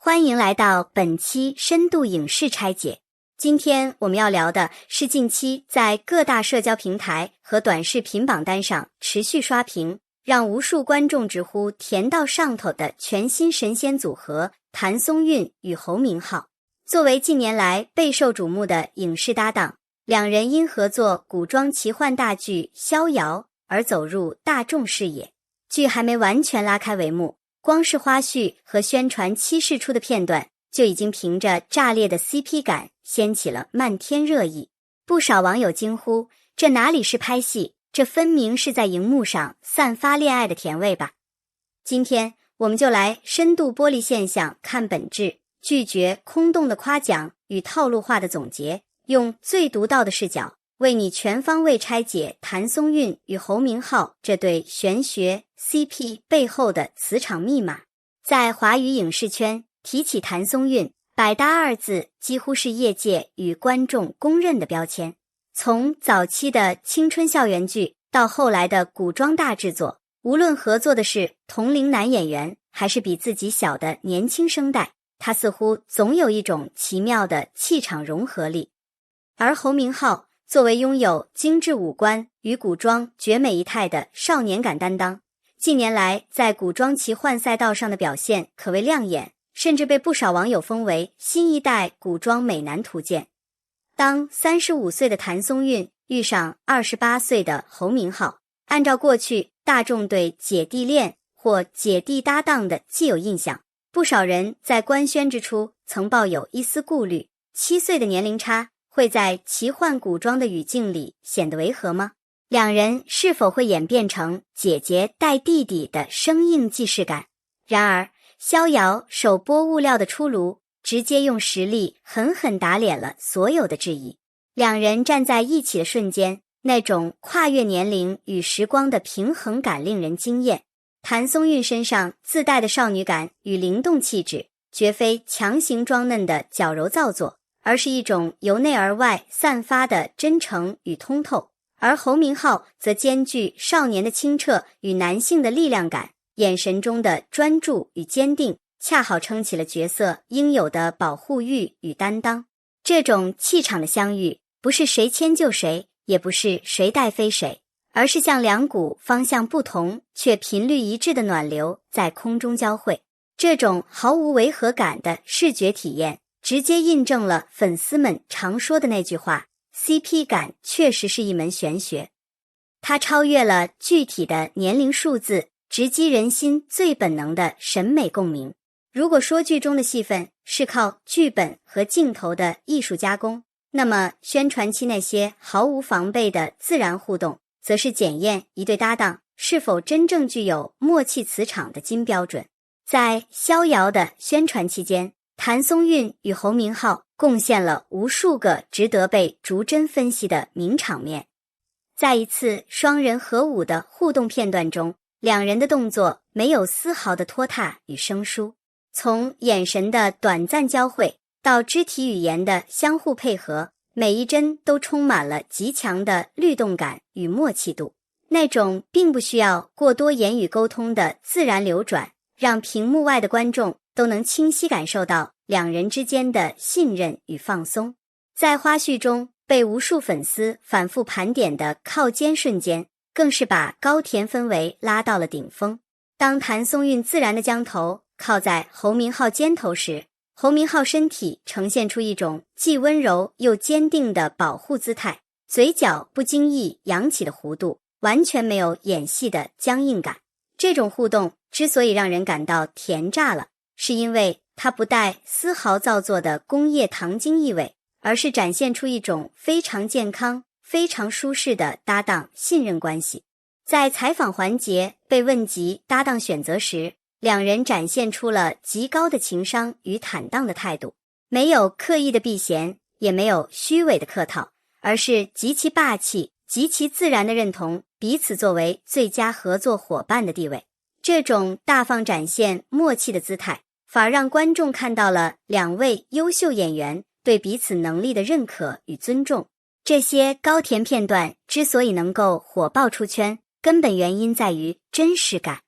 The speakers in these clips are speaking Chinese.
欢迎来到本期深度影视拆解。今天我们要聊的是近期在各大社交平台和短视频榜单上持续刷屏，让无数观众直呼甜到上头的全新神仙组合谭松韵与侯明昊。作为近年来备受瞩目的影视搭档，两人因合作古装奇幻大剧《逍遥》而走入大众视野。剧还没完全拉开帷幕，光是花絮和宣传期释出的片段就已经凭着炸裂的 CP 感掀起了漫天热议。不少网友惊呼，这哪里是拍戏，这分明是在荧幕上散发恋爱的甜味吧。今天我们就来深度剥离现象看本质，拒绝空洞的夸奖与套路化的总结，用最独到的视角为你全方位拆解谭松韵与侯明昊这对玄学 CP 背后的磁场密码。在华语影视圈，提起谭松韵，百搭二字几乎是业界与观众公认的标签。从早期的青春校园剧到后来的古装大制作，无论合作的是同龄男演员还是比自己小的年轻生代，他似乎总有一种奇妙的气场融合力。而侯明昊作为拥有精致五官与古装绝美仪态的少年感担当，近年来在古装奇幻赛道上的表现可谓亮眼，甚至被不少网友封为新一代古装美男图鉴。当35岁的谭松韵遇上28岁的侯明昊，按照过去大众对姐弟恋或姐弟搭档的既有印象，不少人在官宣之初曾抱有一丝顾虑，7岁的年龄差会在奇幻古装的语境里显得违和吗？两人是否会演变成姐姐带弟弟的生硬既视感？然而，逍遥首播物料的出炉，直接用实力狠狠打脸了所有的质疑。两人站在一起的瞬间，那种跨越年龄与时光的平衡感令人惊艳。谭松韵身上自带的少女感与灵动气质，绝非强行装嫩的矫揉造作，而是一种由内而外散发的真诚与通透。而侯明昊则兼具少年的清澈与男性的力量感，眼神中的专注与坚定，恰好撑起了角色应有的保护欲与担当。这种气场的相遇，不是谁迁就谁，也不是谁带飞谁，而是像两股方向不同却频率一致的暖流在空中交汇。这种毫无违和感的视觉体验，直接印证了粉丝们常说的那句话，CP 感确实是一门玄学。它超越了具体的年龄数字，直击人心最本能的审美共鸣。如果说剧中的戏份是靠剧本和镜头的艺术加工，那么宣传期那些毫无防备的自然互动，则是检验一对搭档是否真正具有默契磁场的金标准。在逍遥的宣传期间，谭松韵与侯明昊贡献了无数个值得被逐帧分析的名场面。在一次双人合舞的互动片段中，两人的动作没有丝毫的拖沓与生疏，从眼神的短暂交汇到肢体语言的相互配合，每一帧都充满了极强的律动感与默契度。那种并不需要过多言语沟通的自然流转，让屏幕外的观众都能清晰感受到两人之间的信任与放松。在花絮中被无数粉丝反复盘点的靠肩瞬间，更是把高甜氛围拉到了顶峰。当谭松韵自然地将头靠在侯明昊肩头时，侯明昊身体呈现出一种既温柔又坚定的保护姿态，嘴角不经意扬起的弧度，完全没有演戏的僵硬感。这种互动之所以让人感到甜炸了，是因为它不带丝毫造作的工业糖精意味，而是展现出一种非常健康、非常舒适的搭档信任关系。在采访环节被问及搭档选择时，两人展现出了极高的情商与坦荡的态度，没有刻意的避嫌，也没有虚伪的客套，而是极其霸气、极其自然地认同彼此作为最佳合作伙伴的地位。这种大方展现默契的姿态，反而让观众看到了两位优秀演员对彼此能力的认可与尊重。这些高甜片段之所以能够火爆出圈，根本原因在于真实感。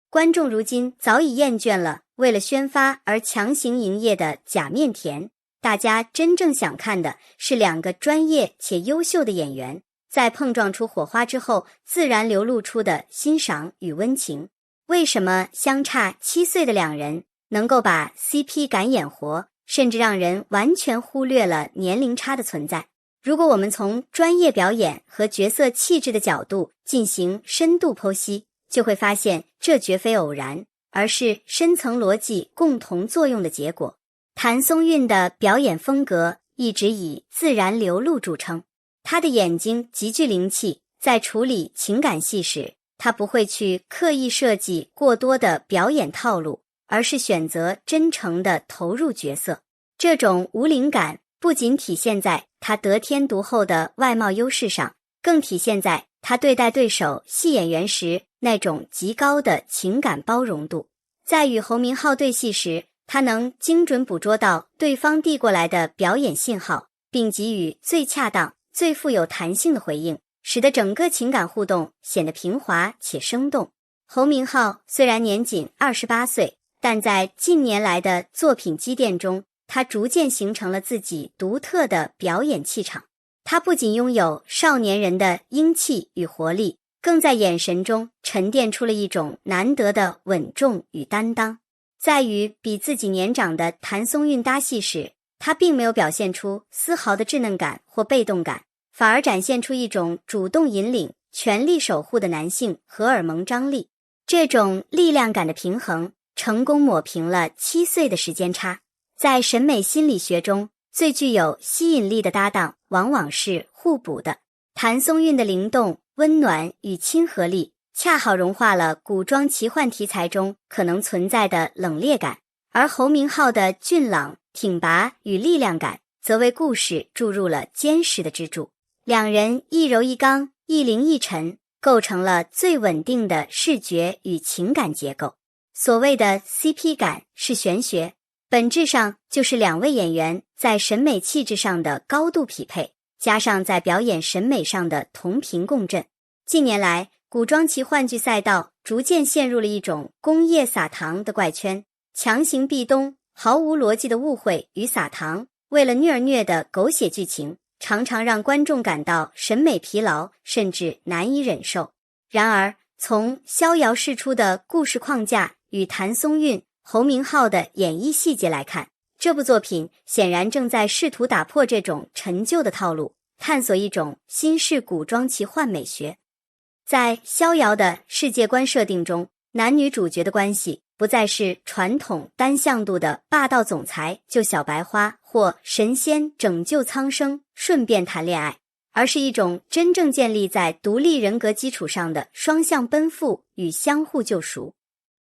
观众如今早已厌倦了为了宣发而强行营业的假面甜。大家真正想看的是两个专业且优秀的演员在碰撞出火花之后自然流露出的欣赏与温情。为什么相差7岁的两人能够把 CP 感演活，甚至让人完全忽略了年龄差的存在？如果我们从专业表演和角色气质的角度进行深度剖析，就会发现这绝非偶然，而是深层逻辑共同作用的结果。谭松韵的表演风格一直以自然流露著称，她的眼睛极具灵气，在处理情感戏时，她不会去刻意设计过多的表演套路，而是选择真诚地投入角色。这种无灵感不仅体现在她得天独厚的外貌优势上，更体现在她对待对手戏演员时那种极高的情感包容度。在与侯明昊对戏时，他能精准捕捉到对方递过来的表演信号，并给予最恰当、最富有弹性的回应，使得整个情感互动显得平滑且生动。侯明昊虽然年仅28岁，但在近年来的作品积淀中，他逐渐形成了自己独特的表演气场。他不仅拥有少年人的英气与活力，更在眼神中沉淀出了一种难得的稳重与担当。在与比自己年长的谭松韵搭戏时，他并没有表现出丝毫的稚嫩感或被动感，反而展现出一种主动引领、全力守护的男性荷尔蒙张力。这种力量感的平衡，成功抹平了7岁的时间差。在审美心理学中，最具有吸引力的搭档往往是互补的。谭松韵的灵动、温暖与亲和力恰好融化了古装奇幻题材中可能存在的冷冽感，而侯明昊的俊朗、挺拔与力量感则为故事注入了坚实的支柱。两人一柔一刚，一灵一沉，构成了最稳定的视觉与情感结构。所谓的 CP 感是玄学，本质上就是两位演员在审美气质上的高度匹配，加上在表演审美上的同频共振。近年来，古装奇幻剧赛道逐渐陷入了一种工业撒糖的怪圈，强行壁咚、毫无逻辑的误会与撒糖，为了虐而虐的狗血剧情，常常让观众感到审美疲劳，甚至难以忍受。然而，从逍遥释出的故事框架与谭松韵、侯明昊的演绎细节来看，这部作品显然正在试图打破这种陈旧的套路，探索一种新式古装奇幻美学。在逍遥的世界观设定中，男女主角的关系不再是传统单向度的霸道总裁救小白花或神仙拯救苍生顺便谈恋爱，而是一种真正建立在独立人格基础上的双向奔赴与相互救赎。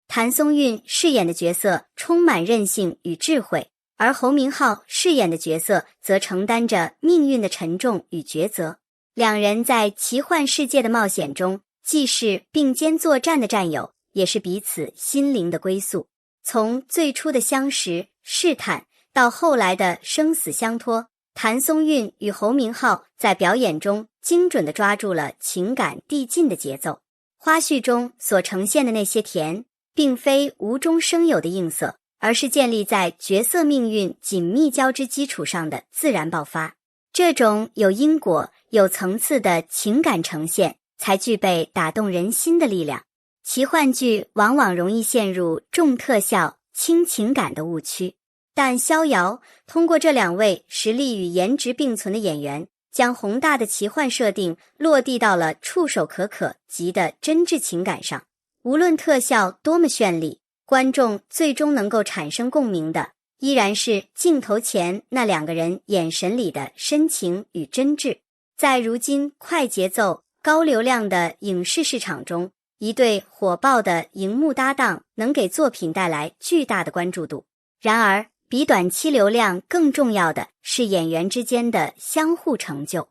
谭松韵饰演的角色充满韧性与智慧，而侯明昊饰演的角色则承担着命运的沉重与抉择。两人在奇幻世界的冒险中，既是并肩作战的战友，也是彼此心灵的归宿。从最初的相识、试探，到后来的生死相托，谭松韵与侯明昊在表演中精准地抓住了情感递进的节奏。花絮中所呈现的那些甜，并非无中生有的映色，而是建立在角色命运紧密交织基础上的自然爆发。这种有因果、有层次的情感呈现，才具备打动人心的力量。奇幻剧往往容易陷入重特效、轻情感的误区，但逍遥通过这两位实力与颜值并存的演员，将宏大的奇幻设定落地到了触手可及的真挚情感上。无论特效多么绚丽，观众最终能够产生共鸣的，依然是镜头前那两个人眼神里的深情与真挚。在如今快节奏、高流量的影视市场中，一对火爆的荧幕搭档能给作品带来巨大的关注度。然而，比短期流量更重要的是演员之间的相互成就。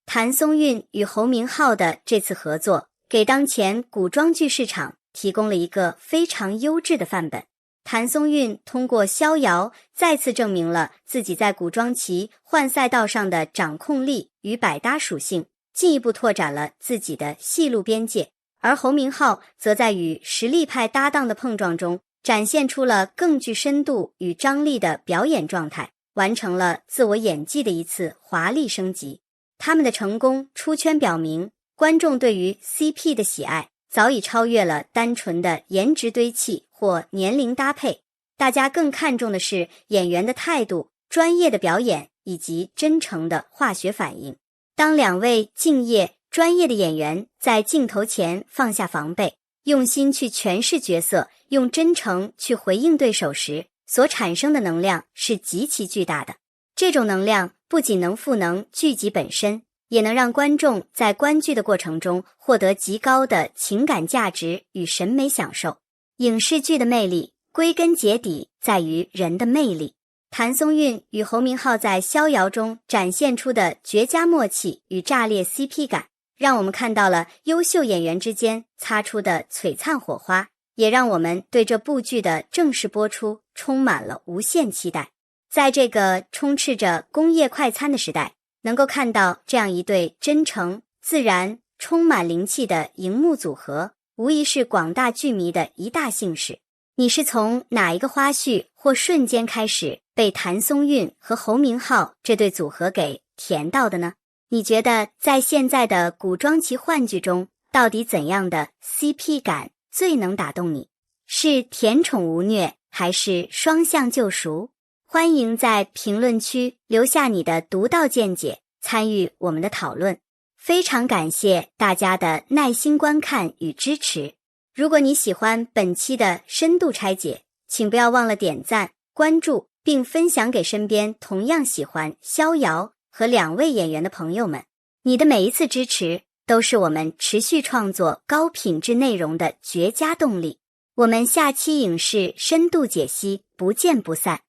谭松韵与侯明昊的这次合作，给当前古装剧市场提供了一个非常优质的范本。谭松韵通过逍遥再次证明了自己在古装奇幻赛道上的掌控力与百搭属性，进一步拓展了自己的戏路边界。而侯明昊则在与实力派搭档的碰撞中，展现出了更具深度与张力的表演状态，完成了自我演技的一次华丽升级。他们的成功出圈表明，观众对于 CP 的喜爱早已超越了单纯的颜值堆砌或年龄搭配，大家更看重的是演员的态度、专业的表演以及真诚的化学反应。当两位敬业、专业的演员在镜头前放下防备，用心去诠释角色，用真诚去回应对手时，所产生的能量是极其巨大的。这种能量不仅能赋能剧集本身，也能让观众在观剧的过程中获得极高的情感价值与审美享受。影视剧的魅力，归根结底在于人的魅力。谭松韵与侯明昊在《逍遥》中展现出的绝佳默契与炸裂 CP 感，让我们看到了优秀演员之间擦出的璀璨火花，也让我们对这部剧的正式播出充满了无限期待。在这个充斥着工业快餐的时代，能够看到这样一对真诚、自然、充满灵气的荧幕组合，无疑是广大剧迷的一大幸事。你是从哪一个花絮或瞬间开始被谭松韵和侯明昊这对组合给甜到的呢？你觉得在现在的古装奇幻剧中，到底怎样的 CP 感最能打动你？是甜宠无虐，还是双向救赎？欢迎在评论区留下你的独到见解，参与我们的讨论。非常感谢大家的耐心观看与支持。如果你喜欢本期的深度拆解，请不要忘了点赞、关注，并分享给身边同样喜欢逍遥和两位演员的朋友们。你的每一次支持都是我们持续创作高品质内容的绝佳动力。我们下期影视深度解析不见不散。